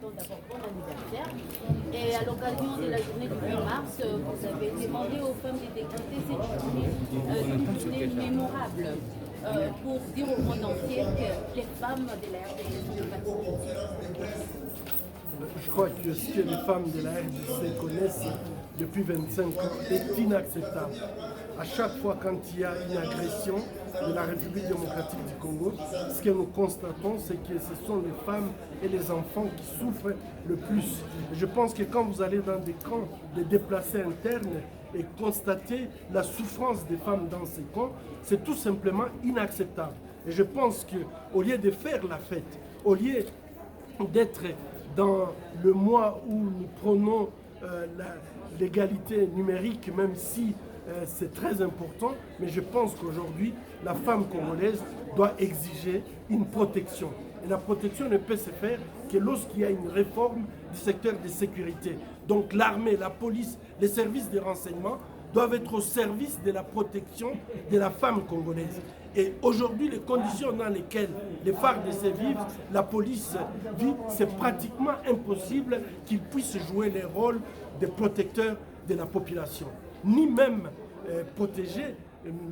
souhaitons d'abord bon anniversaire. Et à l'occasion de la journée du 8 mars, vous avez demandé aux femmes de décréter cette journée mémorable pour dire au monde entier que les femmes de la RDC ne participent. Je crois que ce que les femmes de la RDC connaissent depuis 25 ans est inacceptable. À chaque fois quand il y a une agression de la République démocratique du Congo, ce que nous constatons, c'est que ce sont les femmes et les enfants qui souffrent le plus. Et je pense que quand vous allez dans des camps de déplacés internes et constater la souffrance des femmes dans ces camps, c'est tout simplement inacceptable. Et je pense qu'au lieu de faire la fête, au lieu d'être dans le mois où nous prenons l'égalité numérique, même si c'est très important, mais je pense qu'aujourd'hui, la femme congolaise doit exiger une protection. Et la protection ne peut se faire que lorsqu'il y a une réforme du secteur de sécurité. Donc l'armée, la police, les services de renseignement doivent être au service de la protection de la femme congolaise. Et aujourd'hui, les conditions dans lesquelles les FARDC vivent, la police vit, c'est pratiquement impossible qu'ils puissent jouer les rôles de protecteurs de la population, ni même protéger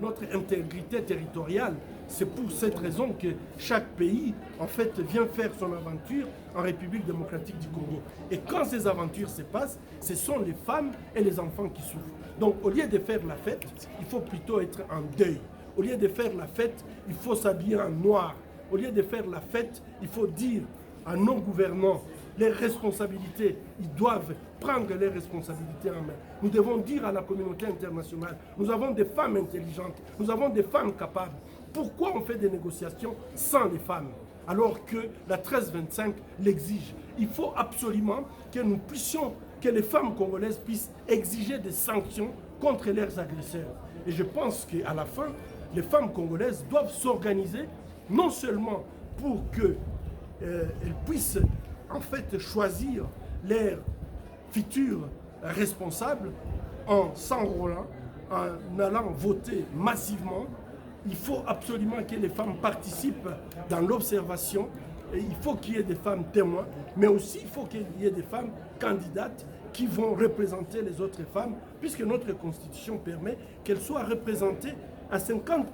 notre intégrité territoriale. C'est pour cette raison que chaque pays, en fait, vient faire son aventure en République démocratique du Congo. Et quand ces aventures se passent, ce sont les femmes et les enfants qui souffrent. Donc, au lieu de faire la fête, il faut plutôt être en deuil. Au lieu de faire la fête, il faut s'habiller en noir. Au lieu de faire la fête, il faut dire à nos gouvernants les responsabilités. Ils doivent prendre les responsabilités en main. Nous devons dire à la communauté internationale, nous avons des femmes intelligentes, nous avons des femmes capables. Pourquoi on fait des négociations sans les femmes alors que la 1325 l'exige? Il faut absolument que nous puissions, que les femmes congolaises puissent exiger des sanctions contre leurs agresseurs. Et je pense qu'à la fin, les femmes congolaises doivent s'organiser, non seulement pour qu'elles puissent en fait choisir leurs futurs responsables en s'enrôlant, en allant voter massivement. Il faut absolument que les femmes participent dans l'observation. Et il faut qu'il y ait des femmes témoins, mais aussi il faut qu'il y ait des femmes candidates qui vont représenter les autres femmes, puisque notre constitution permet qu'elles soient représentées à 50%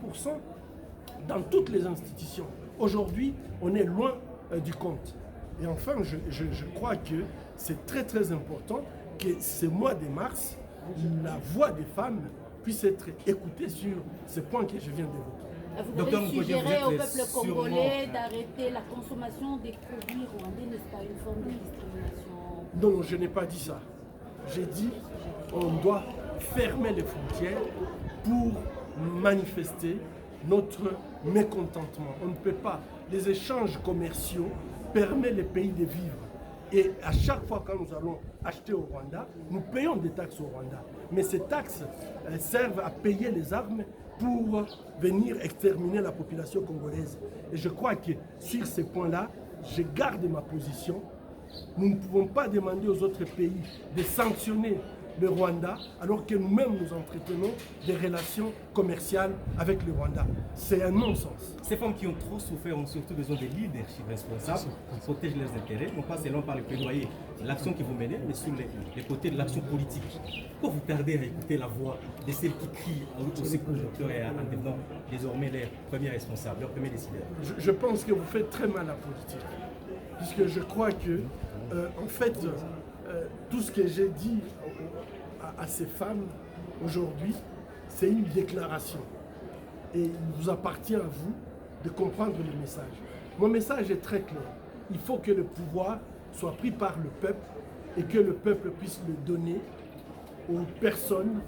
dans toutes les institutions. Aujourd'hui, on est loin du compte. Et enfin, je crois que c'est très très important que ce mois de mars, la voix des femmes puisse être écoutée sur ce point que je viens d'évoquer. Vous avez suggéré au peuple congolais d'arrêter la consommation des produits rwandais, n'est-ce pas une forme de discrimination? Non, je n'ai pas dit ça. J'ai dit qu'on doit fermer les frontières pour manifester notre mécontentement. On ne peut pas. Les échanges commerciaux permettent les pays de vivre. Et à chaque fois quand nous allons acheter au Rwanda, nous payons des taxes au Rwanda. Mais ces taxes servent à payer les armes pour venir exterminer la population congolaise. Et je crois que sur ces points-là, je garde ma position. Nous ne pouvons pas demander aux autres pays de sanctionner le Rwanda alors que nous-mêmes nous entretenons des relations commerciales avec le Rwanda. C'est un non-sens. Ces femmes qui ont trop souffert ont surtout besoin de leadership responsables qui protègent leurs intérêts, non pas seulement par le plaidoyer, l'action que vous menez, mais sur les côtés de l'action politique. Pourquoi vous tardez à écouter la voix de celles qui crient au secours et en devenant désormais leurs premiers responsables, leurs premiers décideurs? Je pense que vous faites très mal la politique. Puisque je crois que, en fait, tout ce que j'ai dit à ces femmes aujourd'hui, c'est une déclaration. Et il vous appartient à vous de comprendre le message. Mon message est très clair. Il faut que le pouvoir soit pris par le peuple et que le peuple puisse le donner aux personnes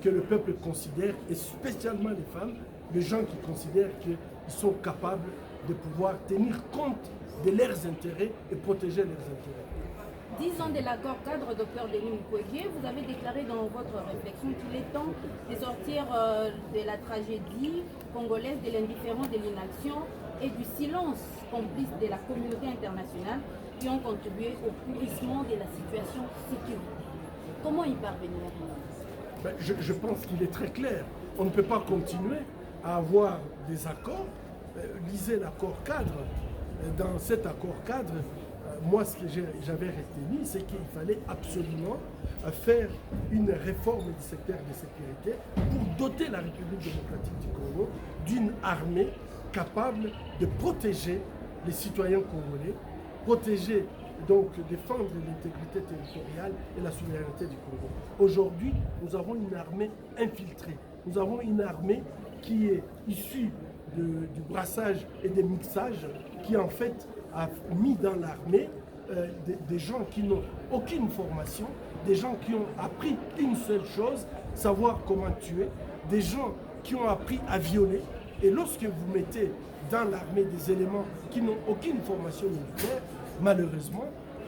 que le peuple considère, et spécialement les femmes, les gens qui considèrent qu'ils sont capables de pouvoir tenir compte de leurs intérêts et protéger leurs intérêts. 10 ans de l'accord cadre, Dr Denis Mukwege, vous avez déclaré dans votre réflexion qu'il est temps de sortir de la tragédie congolaise, de l'indifférence, de l'inaction et du silence complice de la communauté internationale qui ont contribué au pourrissement de la situation sécuritaire. Comment y parvenir? Je pense qu'il est très clair. On ne peut pas continuer à avoir des accords. Lisez l'accord cadre. Dans cet accord cadre, moi, ce que j'avais retenu, c'est qu'il fallait absolument faire une réforme du secteur de sécurité pour doter la République démocratique du Congo d'une armée capable de protéger les citoyens congolais, protéger, donc défendre l'intégrité territoriale et la souveraineté du Congo. Aujourd'hui, nous avons une armée infiltrée. Nous avons une armée qui est issue du brassage et des mixages, qui en fait a mis dans l'armée des gens qui n'ont aucune formation, des gens qui ont appris une seule chose, savoir comment tuer, des gens qui ont appris à violer. Et lorsque vous mettez dans l'armée des éléments qui n'ont aucune formation militaire, malheureusement,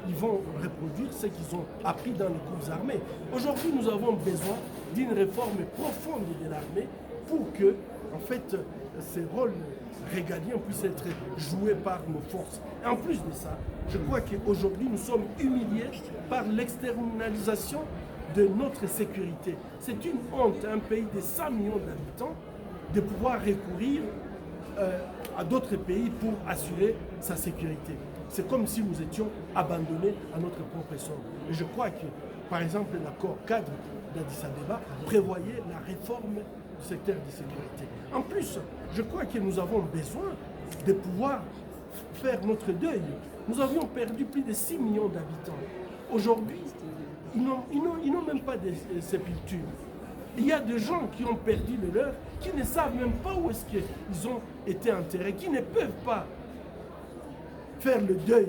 ils vont reproduire ce qu'ils ont appris dans les groupes armés. Aujourd'hui, nous avons besoin d'une réforme profonde de l'armée pour que, en fait, ces rôles régaliens puissent être joués par nos forces. Et en plus de ça, je crois qu'aujourd'hui, nous sommes humiliés par l'externalisation de notre sécurité. C'est une honte, un pays de 100 millions d'habitants, de pouvoir recourir à d'autres pays pour assurer sa sécurité. C'est comme si nous étions abandonnés à notre propre sort. Et je crois que, par exemple, l'accord cadre d'Addis Abeba prévoyait la réforme du secteur de sécurité. En plus, je crois que nous avons besoin de pouvoir faire notre deuil. Nous avions perdu plus de 6 millions d'habitants. Aujourd'hui, ils n'ont même pas de sépulture. Il y a des gens qui ont perdu le leur, qui ne savent même pas où est-ce qu'ils ont été enterrés, qui ne peuvent pas faire le deuil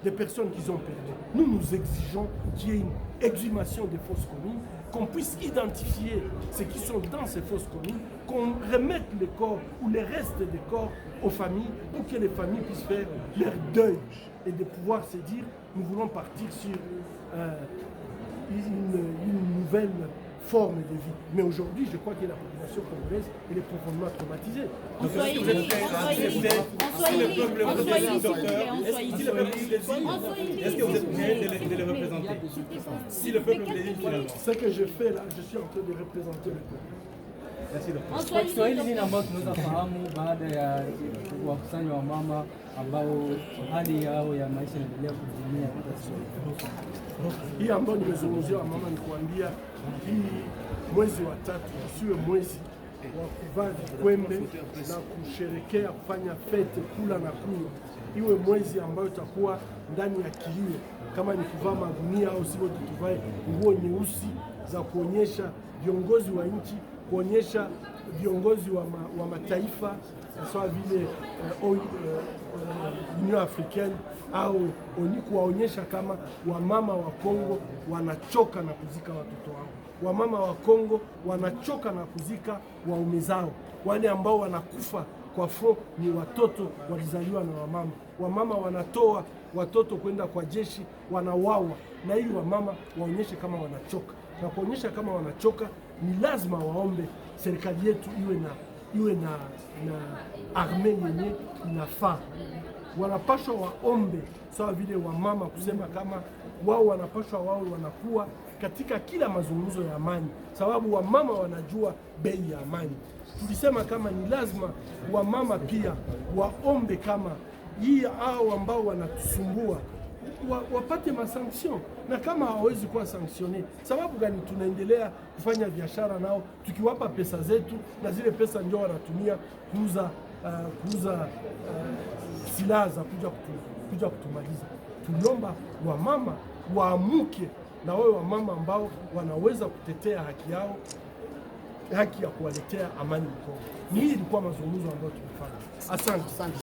des personnes qu'ils ont perdues. Nous, nous exigeons qu'il y ait une exhumation des fosses communes, qu'on puisse identifier ceux qui sont dans ces fosses communes, qu'on remette les corps ou les restes des corps aux familles pour que les familles puissent faire leur deuil et de pouvoir se dire nous voulons partir sur une nouvelle forme de vie. Mais aujourd'hui, je crois que la population congolaise elle est profondément traumatisée. Est-ce que vous êtes prêt de les représenter? Si le peuple le dit finalement. Ce que je fais là, je suis en train de représenter le peuple. Swahili nini ambayo tunaweza fahamu baada ya kuwakusanya wamama ambao hali yao ya maisha inaendelea kudidimia? Hii ambayo nimezungumzia wamama ni kuambia hii mwezi wa tatu usiwe mwezi wa kuvaa vikwembe na kusherekea kufanya fete kula na kunywa, iwe mwezi ambayo itakuwa ndani ya kilio, kama ni kuvaa magunia au sivyo tuvae nguo nyeusi za kuonyesha viongozi wa nchi, kuonyesha viongozi wa mataifa sawa vile Union Africaine au kuwaonyesha kama wamama wa Kongo wanachoka na kuzika watoto wao. Wamama wa Kongo wanachoka na kuzika waume zao. Wale ambao wanakufa kwa front ni watoto walizaliwa na wamama. Wamama wanatoa watoto kwenda kwa jeshi, wanawawa, na ili wamama waonyeshe kama wanachoka. Na kuonyesha kama wanachoka ni lazima waombe serikali yetu iwe na arme yenye inafaa. Wanapashwa waombe sawa vile wamama kusema kama wao wanapashwa wanakuwa katika kila mazungumzo ya amani, sababu wamama wanajua bei ya amani. Tulisema kama ni lazima wamama pia waombe kama hii hao ambao wanatusumbua wapate masanction, na kama hawawezi kuwa sanctionne, sababu gani kuendelea kufanya biashara nao tukiwapa pesa zetu, na zile pesa ndio wanatumia kuuza silaha za kuja kutumaliza. Tuliomba wamama waamuke, na wao wamama ambao wanaweza kutetea haki yao, haki ya kuwaletea amani mkono. Hii ilikuwa mazungumzo ambayo tumefanya. Asante.